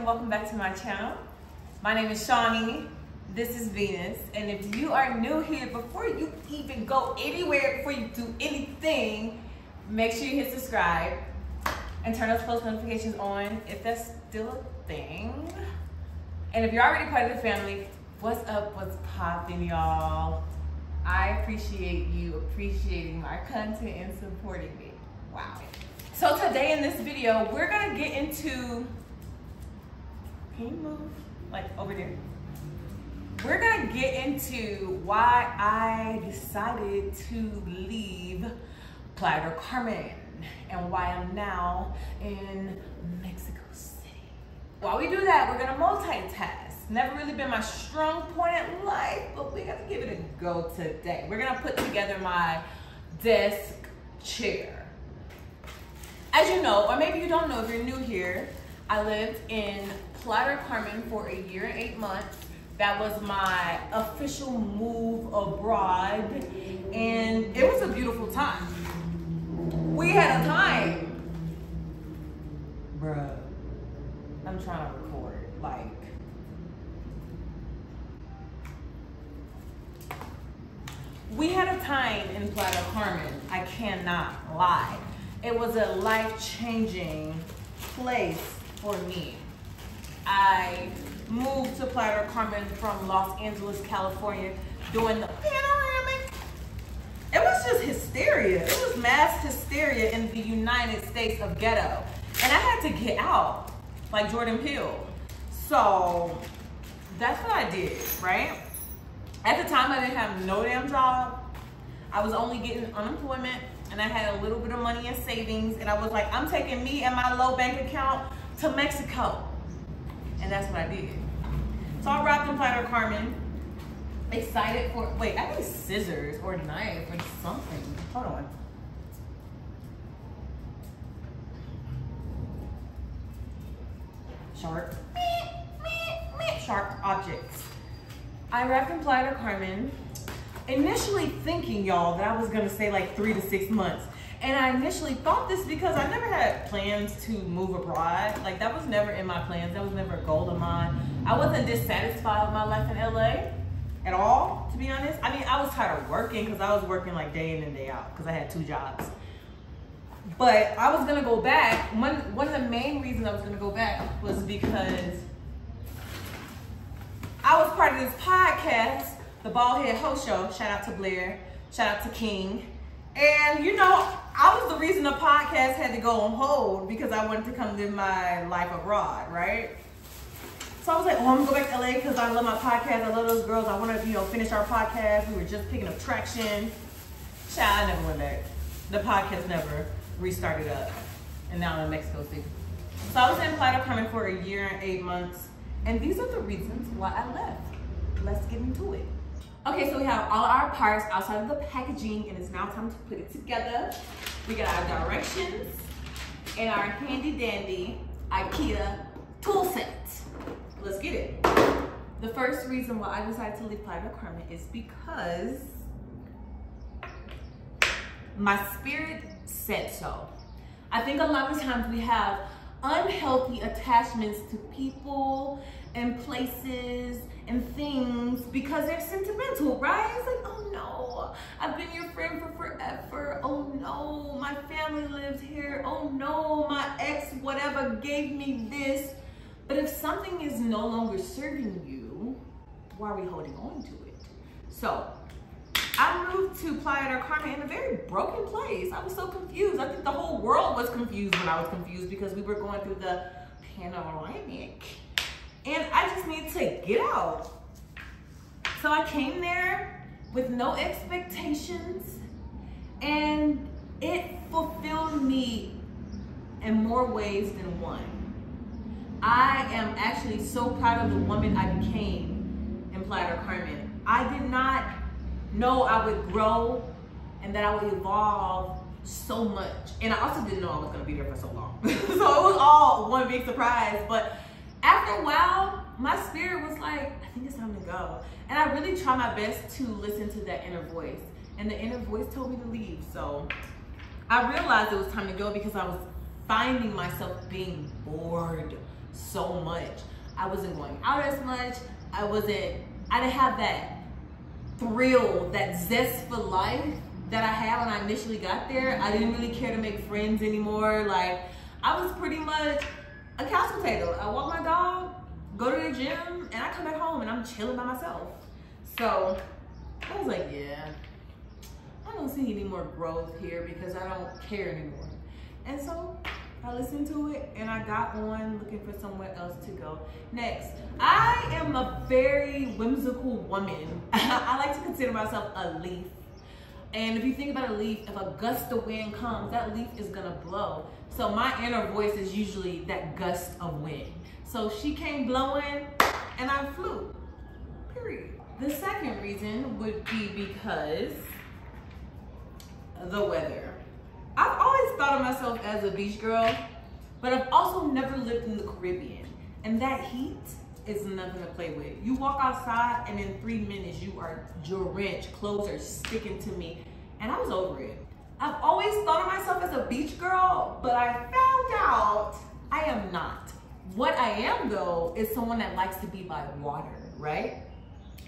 and welcome back to my channel. My name is Shawnee, this is Venus, and if you are new here, before you even go anywhere, before you do anything, make sure you hit subscribe and turn those post notifications on if that's still a thing. And if you're already part of the family, what's up, what's poppin', y'all? I appreciate you appreciating my content and supporting me. Wow. So today in this video, we're gonna get into, can you move like over there? We're gonna get into why I decided to leave Playa Del Carmen and why I'm now in Mexico City. While we do that, we're gonna multitask. Never really been my strong point in life, but we're gonna give it a go today. We're gonna put together my desk chair. As you know, or maybe you don't know if you're new here, I lived in Playa Del Carmen for a year and 8 months. That was my official move abroad, and it was a beautiful time. We had a time. Bruh, I'm trying to record, like. We had a time in Playa Del Carmen, I cannot lie. It was a life-changing place for me. I moved to Playa del Carmen from Los Angeles, California, during the panoramic. It was just hysteria. It was mass hysteria in the United States of ghetto. And I had to get out, like Jordan Peele. So that's what I did, right? At the time, I didn't have no damn job. I was only getting unemployment, and I had a little bit of money in savings, and I was like, I'm taking me and my low bank account to Mexico. And that's what I did. So I arrived in Playa del Carmen, excited for, wait, I need scissors or a knife or something. Hold on. Shark. Sharp objects. I arrived in Playa del Carmen, initially thinking, y'all, that I was gonna stay like 3 to 6 months. And I initially thought this because I never had plans to move abroad. Like, that was never in my plans. That was never a goal of mine. I wasn't dissatisfied with my life in LA at all, to be honest. I mean, I was tired of working because I was working like day in and day out because I had 2 jobs. But I was gonna go back. One of the main reasons I was gonna go back was because I was part of this podcast, the Bald Head Host Show. Shout out to Blair, shout out to King. And you know, I was the reason the podcast had to go on hold because I wanted to come live my life abroad, right? So I was like, oh, I'm gonna go back to LA because I love my podcast, I love those girls, I wanna, you know, finish our podcast. We were just picking up traction. Child, I never went back. The podcast never restarted up. And now I'm in Mexico City. So I was in Playa del Carmen for a year and 8 months. And these are the reasons why I left. Let's get into it. Okay, so we have all our parts outside of the packaging, and it's now time to put it together. We got our directions and our handy dandy IKEA tool set. Let's get it. The first reason why I decided to leave Playa del Carmen is because my spirit said so. I think a lot of times we have unhealthy attachments to people and places and things because they're sentimental, right? It's like, oh no, I've been your friend for forever. Oh no, my family lived here. Oh no, my ex whatever gave me this. But if something is no longer serving you, why are we holding on to it? So I moved to Playa del Carmen in a very broken place. I was so confused. I think the whole world was confused when I was confused because we were going through the panoramic. And I just needed to get out. So I came there with no expectations, and it fulfilled me in more ways than one. I am actually so proud of the woman I became in Playa del Carmen. I did not know I would grow and that I would evolve so much. And I also didn't know I was gonna be there for so long. So it was all one big surprise. But after a while, my spirit was like, I think it's time to go. And I really try my best to listen to that inner voice. And the inner voice told me to leave. So I realized it was time to go because I was finding myself being bored so much. I wasn't going out as much. I didn't have that thrill, that zest for life that I had when I initially got there. I didn't really care to make friends anymore. Like, I was pretty much a couch potato. I walk my dog, go to the gym, and I come back home and I'm chilling by myself. So I was like, yeah, I don't see any more growth here because I don't care anymore. And so I listened to it and I got on looking for somewhere else to go. Next, I am a very whimsical woman. I like to consider myself a leaf. And if you think about a leaf, if a gust of wind comes, that leaf is gonna blow. So my inner voice is usually that gust of wind. So she came blowing and I flew, period. The second reason would be because the weather. I've always thought of myself as a beach girl, but I've also never lived in the Caribbean. And that heat is nothing to play with. You walk outside and in 3 minutes you are drenched, clothes are sticking to me, and I was over it. I've always thought of myself as a beach girl, but I found out I am not. What I am though is someone that likes to be by water, right?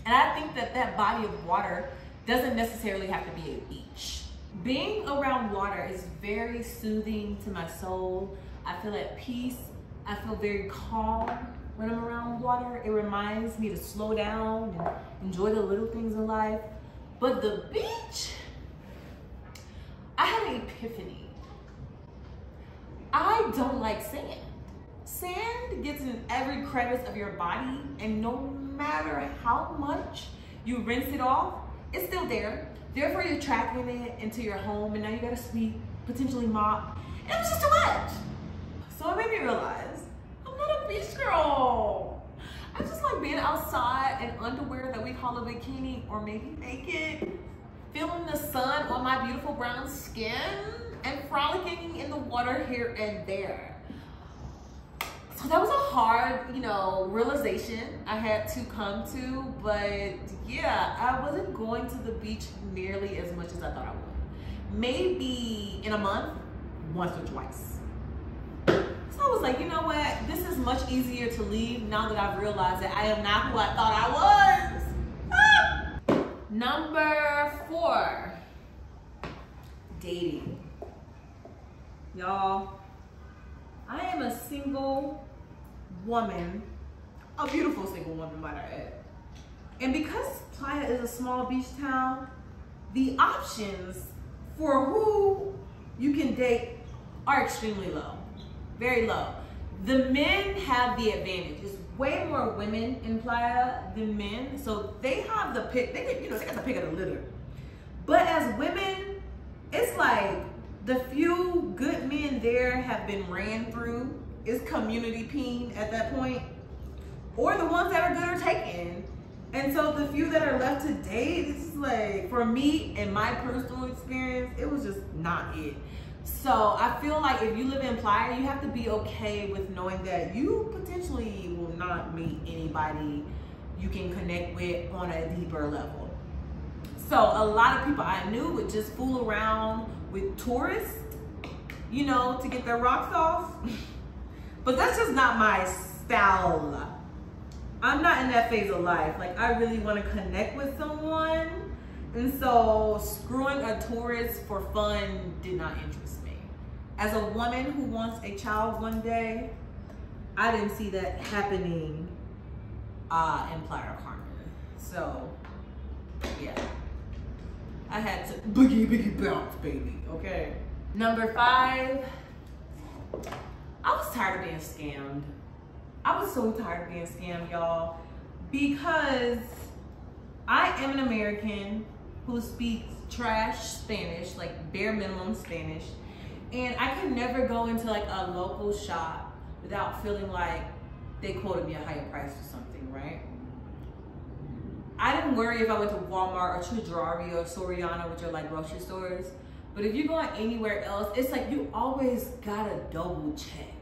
And I think that that body of water doesn't necessarily have to be a beach. Being around water is very soothing to my soul. I feel at peace. I feel very calm when I'm around water. It reminds me to slow down and enjoy the little things in life. But the beach, I had an epiphany. I don't like sand. Sand gets in every crevice of your body, and no matter how much you rinse it off, it's still there. Therefore, you're tracking it into your home, and now you gotta sweep, potentially mop, and it was just too much. So it made me realize, I'm not a beach girl. I just like being outside in underwear that we call a bikini, or maybe naked, feeling the sun on my beautiful brown skin, and frolicking in the water here and there. So that was a hard, realization I had to come to, but yeah, I wasn't going to the beach nearly as much as I thought I would. Maybe in a month, once or twice. So I was like, you know what? This is much easier to leave now that I've realized that I am not who I thought I was. Number 4, dating. Y'all, I am a single woman, a beautiful single woman, might I add. And because Playa is a small beach town, the options for who you can date are extremely low, very low. The men have the advantage. There's way more women in Playa than men, so they have the pick. They got the pick of the litter. But as women, it's like the few good men there have been ran through. It's community peen at that point, or the ones that are good are taken. And so the few that are left to date, it's like, for me and my personal experience, it was just not it. So I feel like if you live in Playa, you have to be okay with knowing that you potentially will not meet anybody you can connect with on a deeper level. So a lot of people I knew would just fool around with tourists, to get their rocks off. But that's just not my style. I'm not in that phase of life. Like, I really want to connect with someone. And so screwing a tourist for fun did not interest me. As a woman who wants a child one day, I didn't see that happening in Playa Del Carmen. So, yeah. I had to boogie bounce, baby, okay? Number 5, I was tired of being scammed. I was so tired of being scammed, y'all, because I am an American who speaks trash Spanish, like bare minimum Spanish, and I could never go into like a local shop without feeling like they quoted me a higher price or something, right? I didn't worry if I went to Walmart or Chedraui or Soriana, which are like grocery stores. But if you're going anywhere else, it's like you always gotta double check.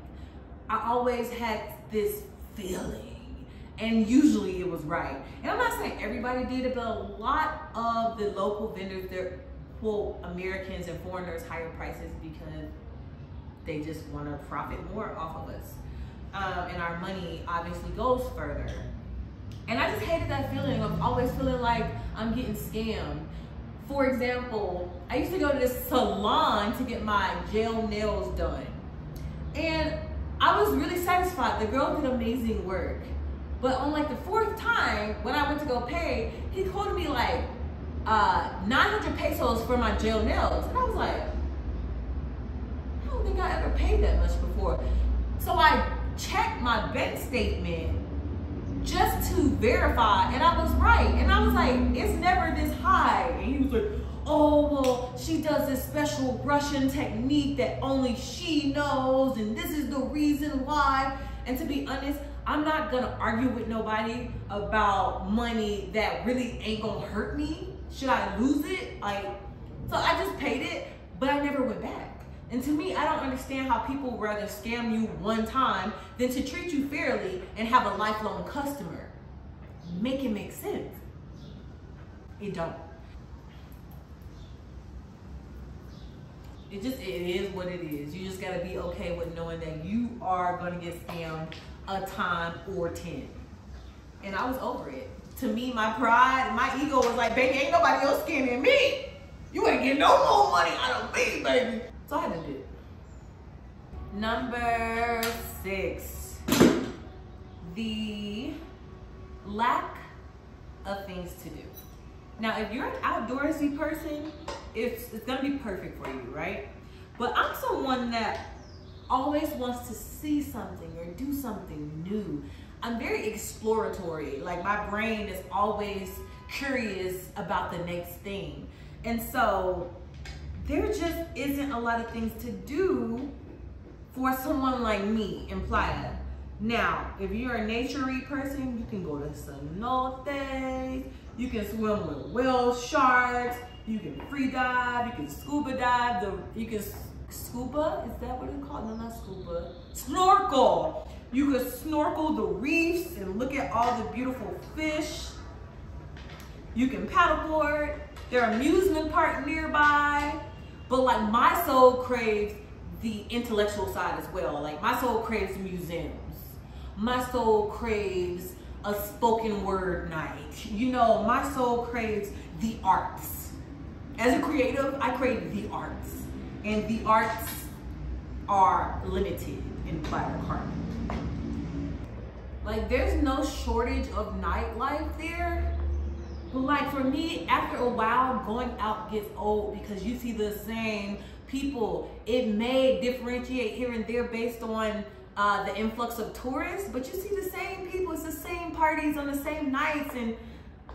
I always had this feeling, and usually it was right. And I'm not saying everybody did it, but a lot of the local vendors, they're quote Americans and foreigners higher prices because they just want to profit more off of us. and our money obviously goes further. And I just hated that feeling of always feeling like I'm getting scammed. For example, I used to go to this salon to get my gel nails done. And I was really satisfied. The girl did amazing work. But on like the 4th time, when I went to go pay, he quoted me like 900 pesos for my gel nails. And I was like, I don't think I ever paid that much before. So I checked my bank statement just to verify, and I was right. And I was like, it's never this high. And he was like, oh, well, she does this special Russian technique that only she knows, and this is the reason why. And to be honest, I'm not gonna argue with nobody about money that really ain't gonna hurt me. Should I lose it? Like, so I just paid it, but I never went back. And to me, I don't understand how people rather scam you one time than to treat you fairly and have a lifelong customer. Make it make sense. It don't. It is what it is. You just gotta be okay with knowing that you are gonna get scammed a time or 10. And I was over it. To me, my pride and my ego was like, baby, ain't nobody else scamming me. You ain't getting no more money out of me, baby. So I had to do it. Number 6, the lack of things to do. Now, if you're an outdoorsy person, it's gonna be perfect for you, right? But I'm someone that always wants to see something or do something new. I'm very exploratory. Like, my brain is always curious about the next thing. And so there just isn't a lot of things to do for someone like me in Playa. Now, if you're a nature-y person, you can go to cenotes, you can swim with whale sharks, you can free dive, you can scuba dive, scuba, is that what it's called? No, not scuba. Snorkel. You can snorkel the reefs and look at all the beautiful fish. You can paddleboard. There are amusement parks nearby. But like, my soul craves the intellectual side as well. Like, my soul craves museums. My soul craves a spoken word night. You know, my soul craves the arts. As a creative, I crave the arts. And the arts are limited in Playa Del Carmen. Like, there's no shortage of nightlife there. But like, for me, after a while, going out gets old because you see the same people. It may differentiate here and there based on the influx of tourists, but you see the same people, it's the same parties on the same nights. And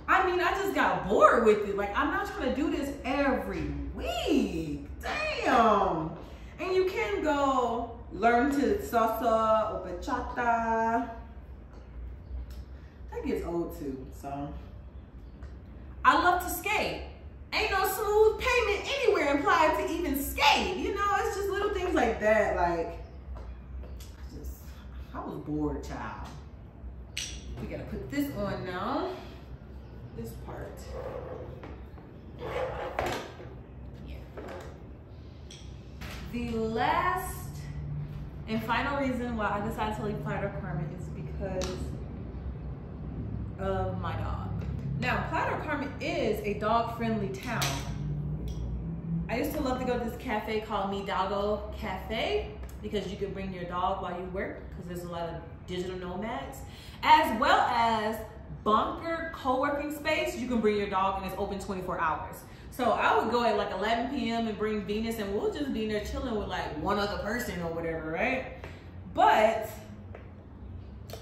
I mean, I just got bored with it. Like, I'm not trying to do this every week. Damn. And you can go learn to salsa or bachata. That gets old too, so. I love to skate. Ain't no smooth pavement anywhere in Playa to even skate. You know, it's just little things like that. Like, I was bored, child. We gotta put this on now. This part. Yeah. The last and final reason why I decided to leave Playa Del Carmen is because of my dog. Now, Playa Del Carmen is a dog-friendly town. I used to love to go to this cafe called Mi Doggo Cafe because you can bring your dog while you work because there's a lot of digital nomads, as well as Bunker co-working space. You can bring your dog and it's open 24 hours. So I would go at like 11 p.m. and bring Venus and we'll just be in there chilling with like one other person or whatever, right? But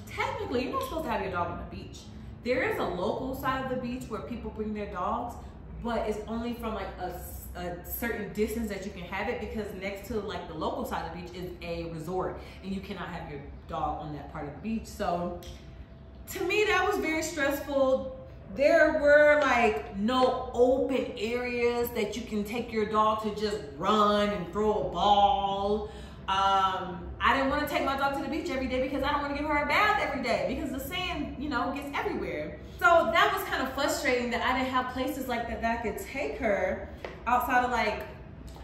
technically, you're not supposed to have your dog on the beach. There is a local side of the beach where people bring their dogs, but it's only from like a certain distance that you can have it, because next to like the local side of the beach is a resort and you cannot have your dog on that part of the beach. So to me, that was very stressful. There were like no open areas that you can take your dog to just run and throw a ball. I didn't want to take my dog to the beach every day because I don't want to give her a bath every day because the sand, you know, gets everywhere. So that was kind of frustrating that I didn't have places like that I could take her outside of like,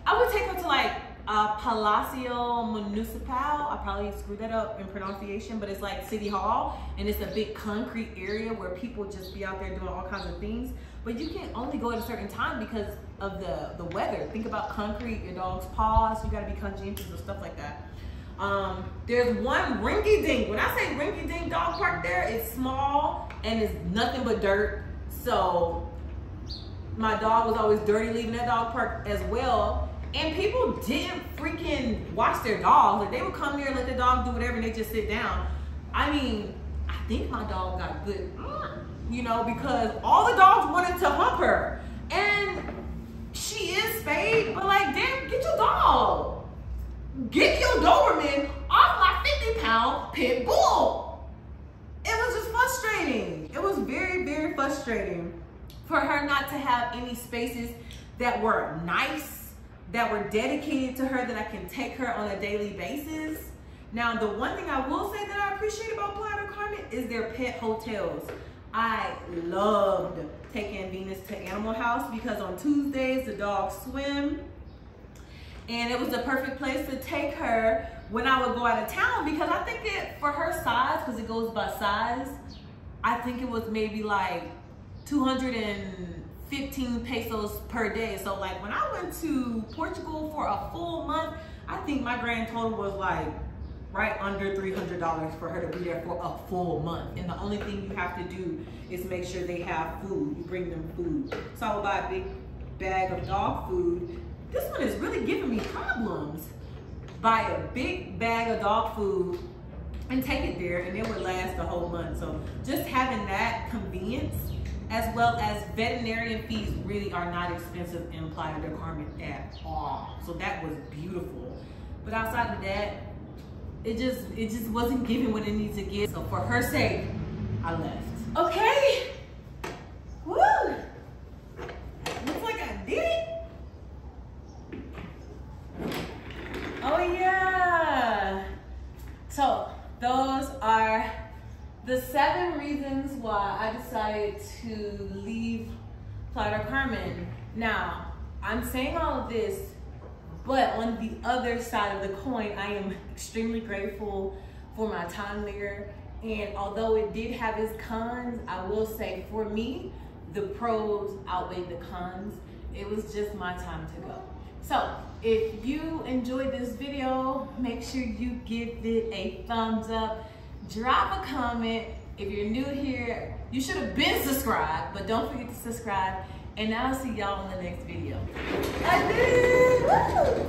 I would take her to like Palacio Municipal. I probably screwed that up in pronunciation, but it's like City Hall, and it's a big concrete area where people just be out there doing all kinds of things. But you can only go at a certain time because of the weather. Think about concrete, your dog's paws, you gotta be conscientious of stuff like that. There's one rinky-dink. When I say rinky-dink dog park there, it's small and it's nothing but dirt. So my dog was always dirty leaving that dog park as well. And people didn't freaking watch their dogs. Like, they would come there, let the dog do whatever, and they just sit down. I mean, I think my dog got good, you know, because all the dogs wanted to hump her. And she is spayed, but like, damn, get your dog. Get your Doberman off my 50-pound pit bull. It was just frustrating. It was very, very frustrating for her not to have any spaces that were nice, that were dedicated to her, that I can take her on a daily basis. Now, the one thing I will say that I appreciate about Playa Del Carmen is their pet hotels. I loved taking Venus to Animal House because on Tuesdays, the dogs swim. And it was the perfect place to take her when I would go out of town, because I think for her size, because it goes by size, I think it was maybe like 215 pesos per day. So like when I went to Portugal for a full month, I think my grand total was like right under $300 for her to be there for a full month. And the only thing you have to do is make sure they have food. You bring them food. So I would buy a big bag of dog food. This one is really giving me problems. Buy a big bag of dog food and take it there, and it would last the whole month. So just having that convenience, as well as veterinarian fees, really are not expensive in Playa del Carmen at all. So that was beautiful. But outside of that, it just wasn't giving what it needs to give. So for her sake, I left. Okay. Woo! Looks like I did it. Oh yeah. So those are the 7 reasons why I decided to leave Playa del Carmen. Now, I'm saying all of this, but on the other side of the coin, I am extremely grateful for my time there. And although it did have its cons, I will say for me, the pros outweighed the cons. It was just my time to go. So if you enjoyed this video, make sure you give it a thumbs up. Drop a comment. If you're new here, you should have been subscribed, but don't forget to subscribe. And I'll see y'all in the next video. I did!